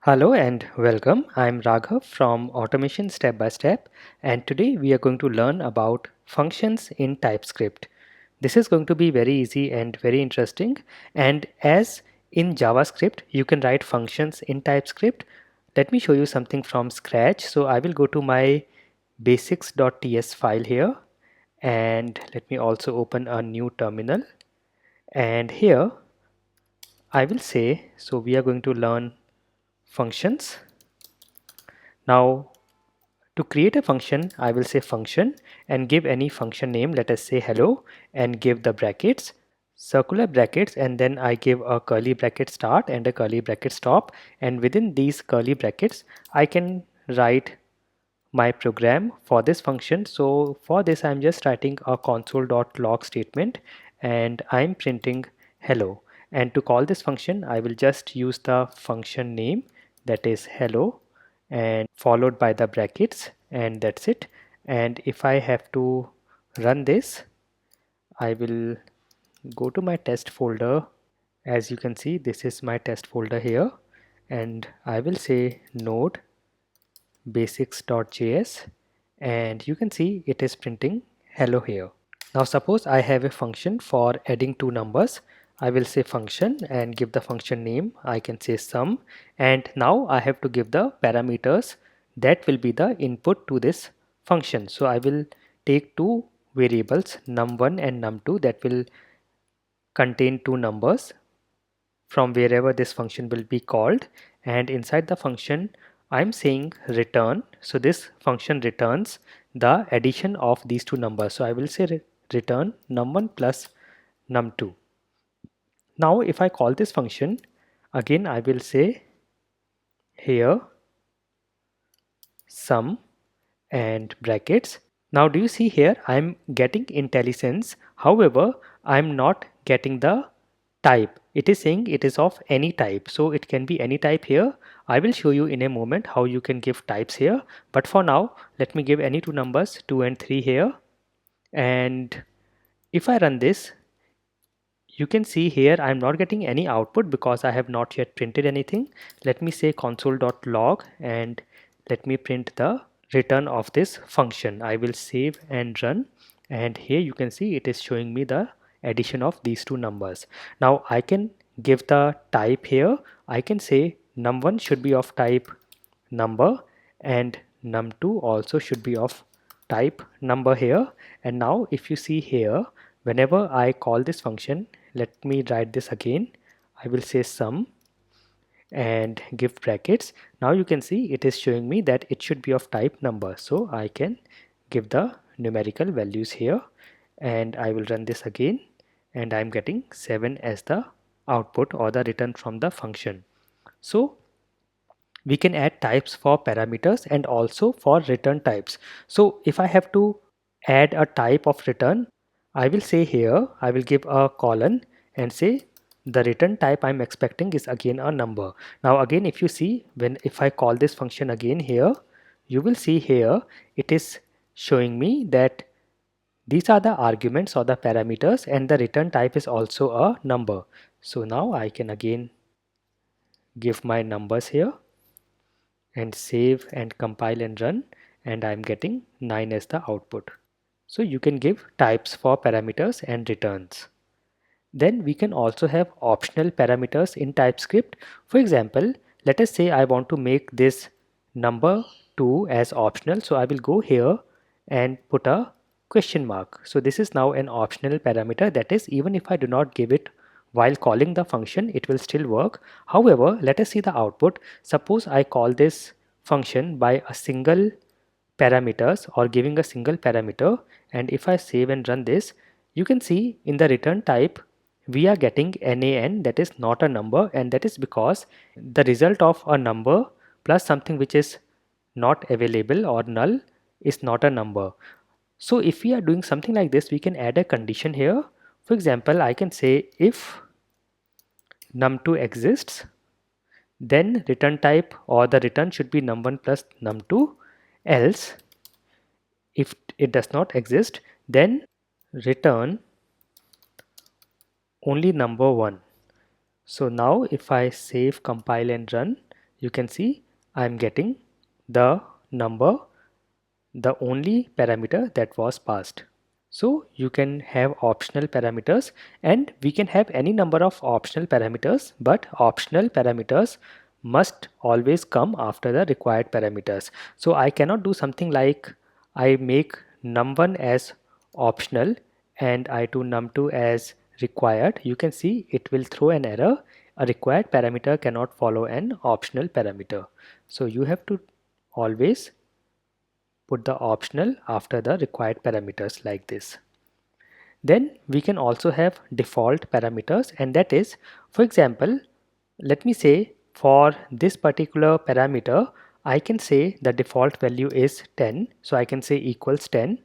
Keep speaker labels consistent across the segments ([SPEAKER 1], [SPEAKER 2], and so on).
[SPEAKER 1] Hello and welcome. I'm Raghav from Automation Step by Step, and today we are going to learn about functions in TypeScript. This is going to be very easy and very interesting. And as in JavaScript, you can write functions in TypeScript. Let me show you something from scratch. So I will go to my basics.ts file here, and let me also open a new terminal. And here I will say, so we are going to learn functions. Now, to create a function, I will say function and give any function name. Let us say hello and give the brackets, circular brackets, and then I give a curly bracket start and a curly bracket stop. And within these curly brackets, I can write my program for this function. So for this, I'm just writing a console.log statement and I'm printing hello. And to call this function, I will just use the function name, that is hello, and followed by the brackets, and that's it. And if I have to run this, I will go to my test folder. As you can see, this is my test folder here, and I will say node basics.js, and you can see it is printing hello here. Now suppose I have a function for adding two numbers. I will say function and give the function name. I can say sum, and now I have to give the parameters that will be the input to this function. So I will take two variables num1 and num2 that will contain two numbers from wherever this function will be called, and inside the function I'm saying return. So this function returns the addition of these two numbers. So I will say return num1 plus num2. Now if I call this function again, I will say here sum and brackets. Now do you see here I'm getting IntelliSense, however I'm not getting the type. It is saying it is of any type, so it can be any type here. I will show you in a moment how you can give types here, but for now let me give any two numbers 2 and 3 here, and if I run this, you can see here I'm not getting any output because I have not yet printed anything. Let me say console.log and let me print the return of this function. I will save and run, and here you can see it is showing me the addition of these two numbers. Now I can give the type here. I can say num1 should be of type number and num2 also should be of type number here. And now if you see here, whenever I call this function, let me write this again. I will say sum and give brackets. Now you can see it is showing me that it should be of type number, so I can give the numerical values here, and I will run this again, and I'm getting 7 as the output or the return from the function. So we can add types for parameters and also for return types. So if I have to add a type of return, I will say here, I will give a colon and say the return type I'm expecting is again a number. Now again, if you see, if I call this function again here, you will see here it is showing me that these are the arguments or the parameters, and the return type is also a number. So now I can again give my numbers here and save and compile and run, and I'm getting 9 as the output. So you can give types for parameters and returns. Then we can also have optional parameters in TypeScript. For example, let us say I want to make this number 2 as optional, so I will go here and put a question mark. So this is now an optional parameter, that is, even if I do not give it while calling the function, it will still work. However, let us see the output. Suppose I call this function by a single parameters or giving a single parameter, and if I save and run this, you can see in the return type we are getting NaN, that is not a number, and that is because the result of a number plus something which is not available or null is not a number. So if we are doing something like this, we can add a condition here. For example, I can say if num2 exists, then return type or the return should be num1 plus num2, else if it does not exist, then return only number 1. So now if I save, compile and run, you can see I'm getting the number, the only parameter that was passed. So you can have optional parameters, and we can have any number of optional parameters, but optional parameters must always come after the required parameters. So I cannot do something like I make num1 as optional and I2 num2 as required. You can see it will throw an error. A required parameter cannot follow an optional parameter. So you have to always put the optional after the required parameters like this. Then we can also have default parameters, and that is, for example, let me say for this particular parameter I can say the default value is 10, so I can say equals 10,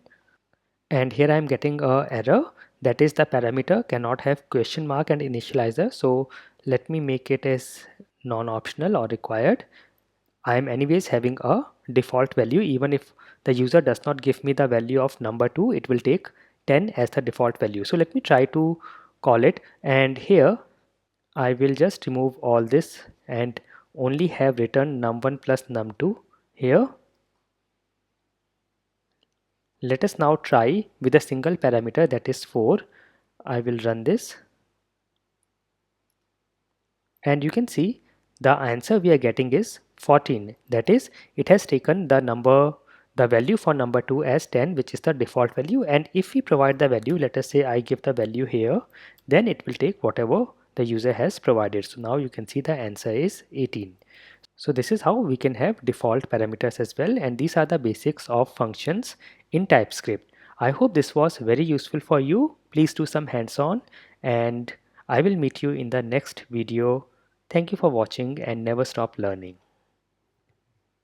[SPEAKER 1] and here I am getting a error, that is the parameter cannot have question mark and initializer. So let me make it as non-optional or required. I am anyways having a default value. Even if the user does not give me the value of number 2, it will take 10 as the default value. So let me try to call it, and here I will just remove all this and only have written num1 plus num2 here. Let us now try with a single parameter, that is 4. I will run this, and you can see the answer we are getting is 14. That is, it has taken the value for number 2 as 10, which is the default value, and if we provide the value, let us say I give the value here, then it will take whatever the user has provided. So now you can see the answer is 18. So this is how we can have default parameters as well, and these are the basics of functions in TypeScript. I hope this was very useful for you. Please do some hands-on, and I will meet you in the next video. Thank you for watching, and never stop learning.